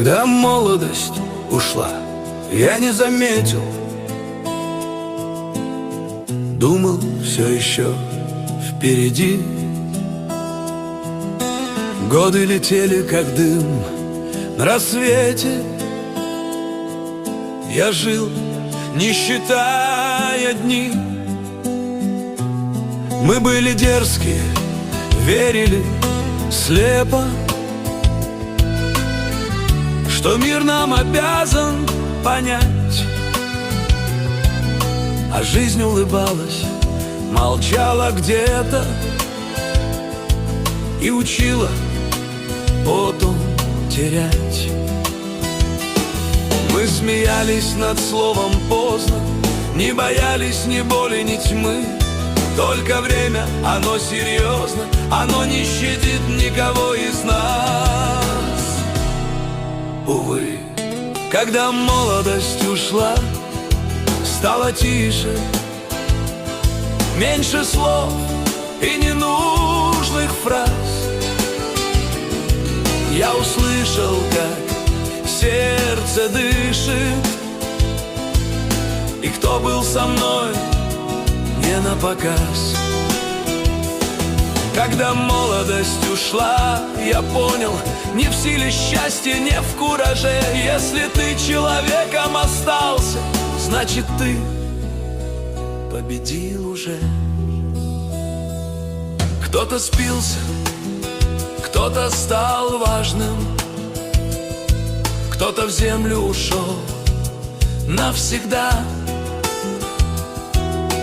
Когда молодость ушла, я не заметил. Думал, все еще впереди. Годы летели, как дым на рассвете. Я жил, не считая дни. Мы были дерзкие, верили слепо, что мир нам обязан понять. А жизнь улыбалась, молчала где-то и учила потом терять. Мы смеялись над словом «поздно», не боялись ни боли, ни тьмы. Только время, оно серьезно, оно не щадит никого из нас. Увы, когда молодость ушла, стало тише, меньше слов и ненужных фраз. Я услышал, как сердце дышит, и кто был со мной не напоказ. Когда молодость ушла, я понял, не в силе счастья, не в кураже. Если ты человеком остался, значит ты победил уже. Кто-то спился, кто-то стал важным, кто-то в землю ушел навсегда.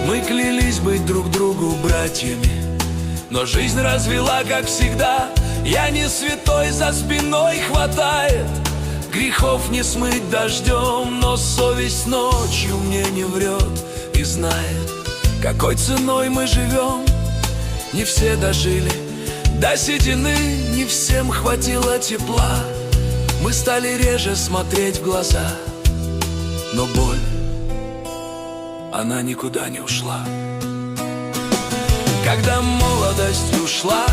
Мы клялись быть друг другу братьями, но жизнь развела, как всегда. Я не святой, за спиной хватает грехов не смыть дождем, но совесть ночью мне не врет и знает, какой ценой мы живем. Не все дожили до седины, не всем хватило тепла. Мы стали реже смотреть в глаза, но боль, она никуда не ушла. Когда молодость ушла,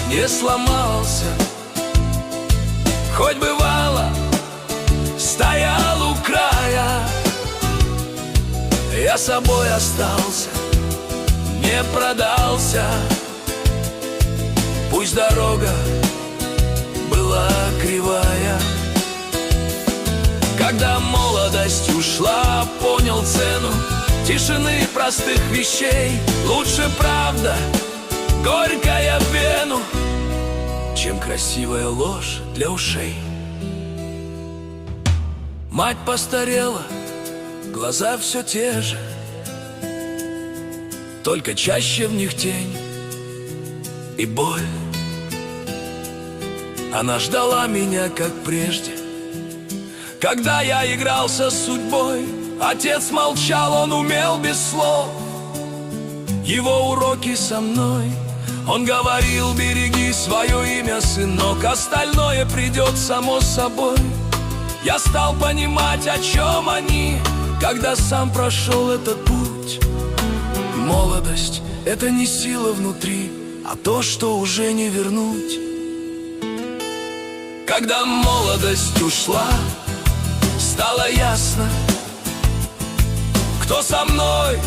не сломался, хоть бывало стоял у края. Я собой остался, не продался, пусть дорога была кривая. Когда молодость ушла, понял цену тишины простых вещей. Лучше правда, горькая в вену, чем красивая ложь для ушей. Мать постарела, глаза все те же, только чаще в них тень и боль. Она ждала меня, как прежде, когда я игрался с судьбой. Отец молчал, он умел без слов, его уроки со мной. Он говорил: береги свое имя, сынок, остальное придет само собой. Я стал понимать, о чем они, когда сам прошел этот путь. Молодость — это не сила внутри, а то, что уже не вернуть. Когда молодость ушла, стало ясно, кто со мной,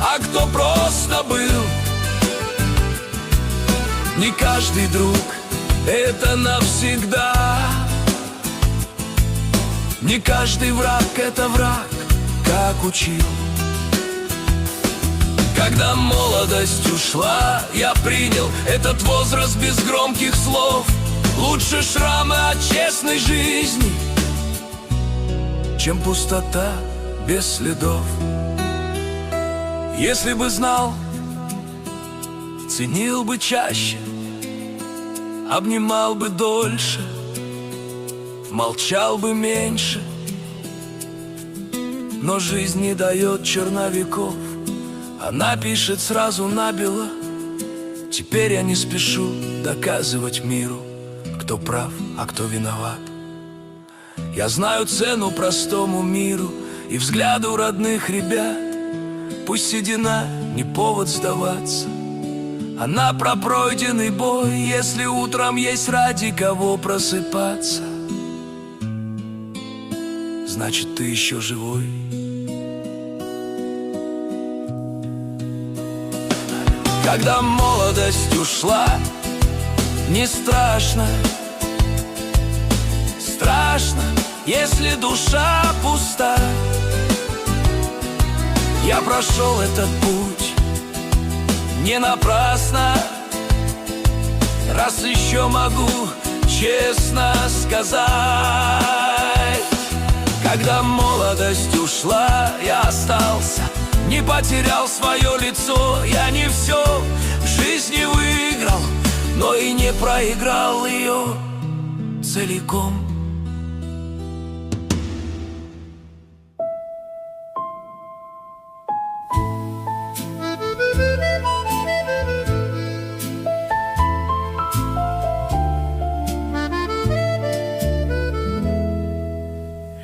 а кто просто был. Не каждый друг — это навсегда, не каждый враг — это враг, как учил. Когда молодость ушла, я принял этот возраст без громких слов. Лучше шрамы от честной жизни, чем пустота без следов. Если бы знал, ценил бы чаще, обнимал бы дольше, молчал бы меньше. Но жизнь не дает черновиков, она пишет сразу набело. Теперь я не спешу доказывать миру, кто прав, а кто виноват. Я знаю цену простому миру и взгляду родных ребят. Пусть седина не повод сдаваться, она про пройденный бой. Если утром есть ради кого просыпаться, значит, ты еще живой. Когда молодость ушла, не страшно. Страшно, если душа пуста. Я прошел этот путь не напрасно, раз еще могу честно сказать. Когда молодость ушла, я остался, не потерял свое лицо. Я не все в жизни выиграл, но и не проиграл ее целиком.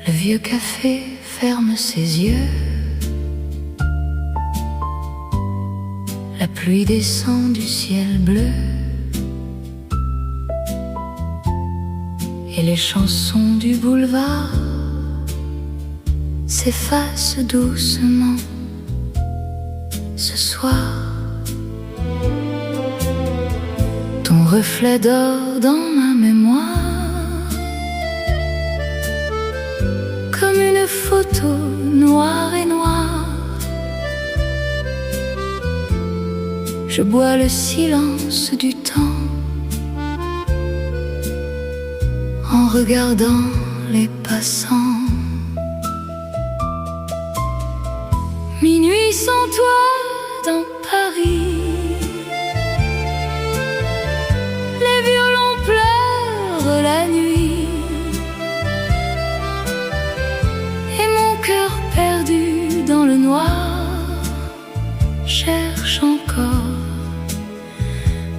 Le vieux café ferme ses yeux. La pluie descend du ciel bleu. Et les chansons du boulevard s'effacent doucement. Ce soir, ton reflet dort dans ma mémoire comme une photo noire et noire. Je bois le silence du temps en regardant les passants. Minuit sans toi dans Paris, les violons pleurent la nuit, et mon cœur perdu dans le noir cherche encore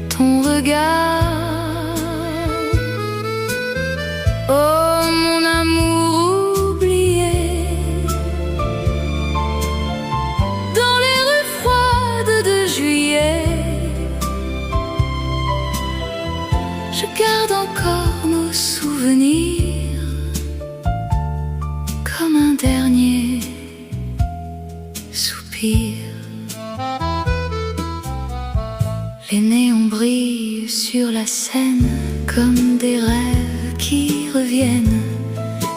ton regard. Oh mon amour oublié, dans les rues froides de juillet, je garde encore nos souvenirs comme un dernier soupir. Les néons brillent sur la Seine comme des rêves qui reviennent.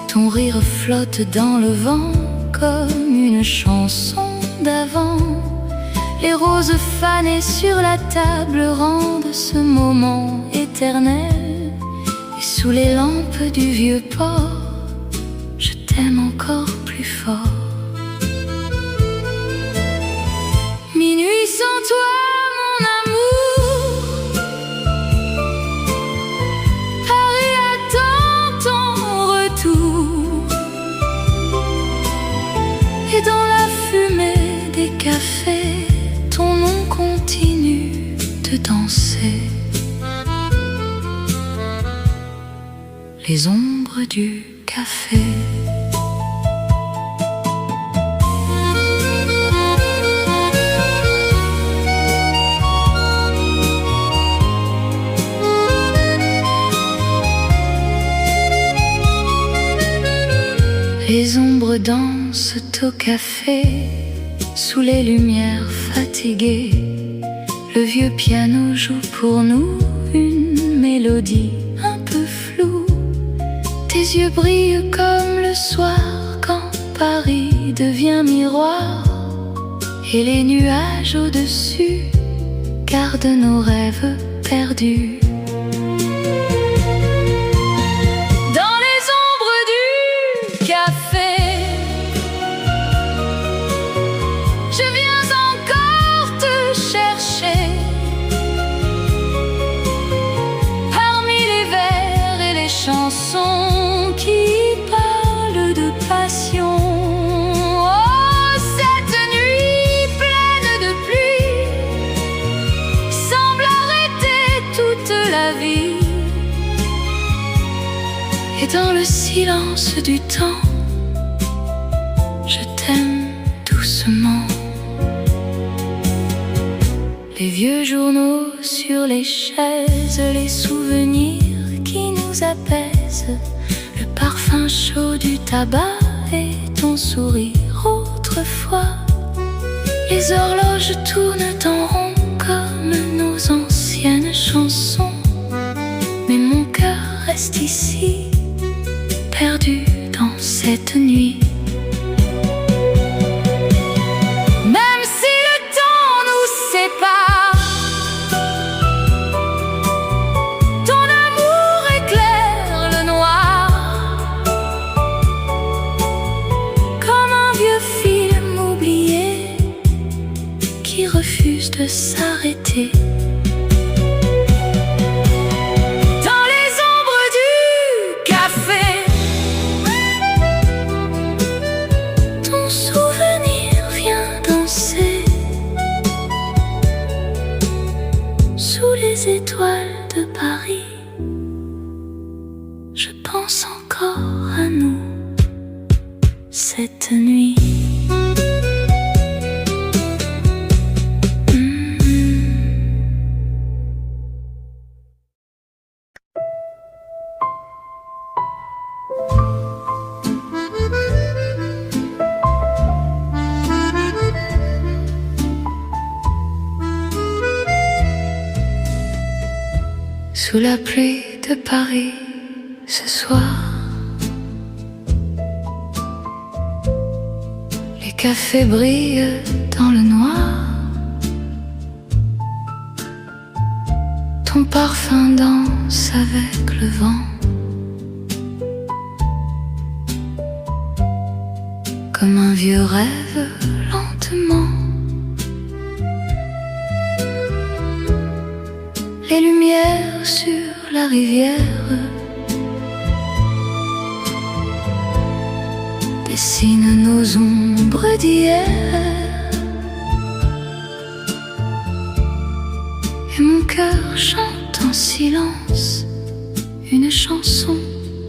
Ton rire flotte dans le vent comme une chanson d'avant. Les roses fanées sur la table rendent ce moment éternel. Et sous les lampes du vieux port, je t'aime encore plus fort. Minuit sans toi, mon amour, Paris attend ton retour. Et dans la fumée des cafés, ton nom continue de danser. Les ombres du café. Les ombres dansent au café, sous les lumières fatiguées. Le vieux piano joue pour nous une mélodie un peu floue. Tes yeux brillent comme le soir quand Paris devient miroir. Et les nuages au-dessus gardent nos rêves perdus. Je viens encore te chercher parmi les vers et les chansons qui parlent de passion. Oh, cette nuit pleine de pluie semble arrêter toute la vie. Et dans le silence du temps, je t'aime doucement. Les vieux journaux sur les chaises, les souvenirs qui nous apaisent, le parfum chaud du tabac et ton sourire autrefois. Les horloges tournent en rond comme nos anciennes chansons, mais mon cœur reste ici, perdu dans cette nuit. Même si le temps nous sépare, ton amour éclaire le noir, comme un vieux film oublié qui refuse de s'arrêter. Dans les ombres du café, ton souvenir vient danser sous les étoiles de Paris. Je pense encore à nous cette nuit. Sous la pluie de Paris, ce soir, les cafés brillent dans le noir. Ton parfum danse avec le vent, comme un vieux rêve lentement. Les lumières sur la rivière dessinent nos ombres d'hier, et mon cœur chante en silence une chanson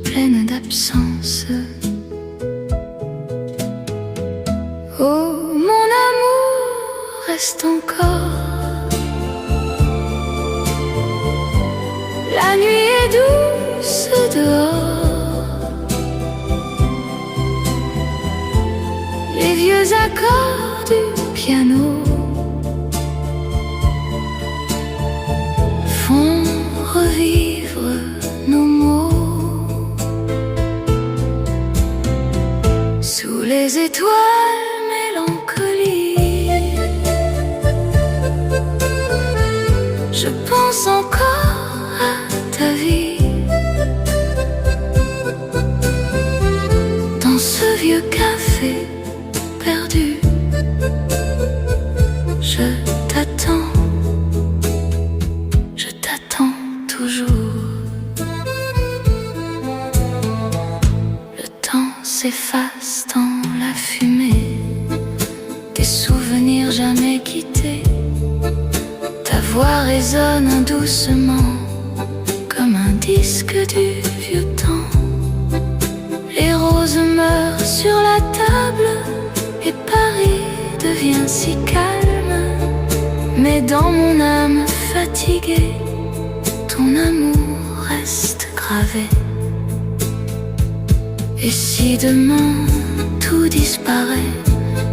pleine d'absence. Oh, mon amour reste encore. La nuit est douce dehors, les vieux accords du piano font revivre nos mots. Sous les étoiles, mélancolie, je pense encore à ta vie. Dans ce vieux café perdu, je t'attends toujours. Le temps s'efface dans la fumée des souvenirs jamais quittés. Ta voix résonne doucement comme un disque du vieux temps. Les roses meurent sur la table et Paris devient si calme. Mais dans mon âme fatiguée, ton amour reste gravé. Et si demain tout disparaît,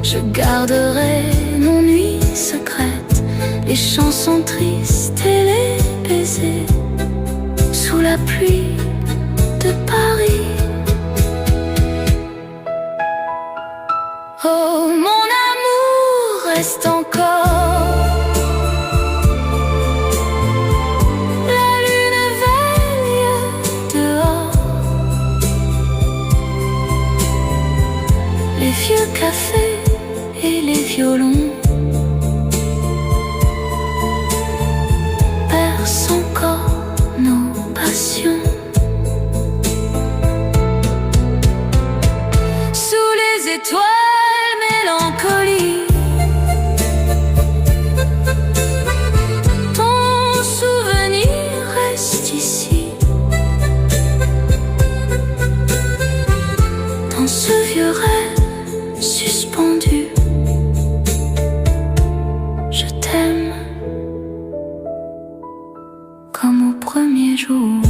je garderai nos nuits secrètes, les chansons tristes et les baisers sous la pluie de Paris. Oh, mon amour reste encore. La lune veille dehors, les vieux cafés et les violons percent encore nos passions. Sous les étoiles, mélancolie, ton souvenir reste ici. Dans ce vieux rêve suspendu, je t'aime comme au premier jour.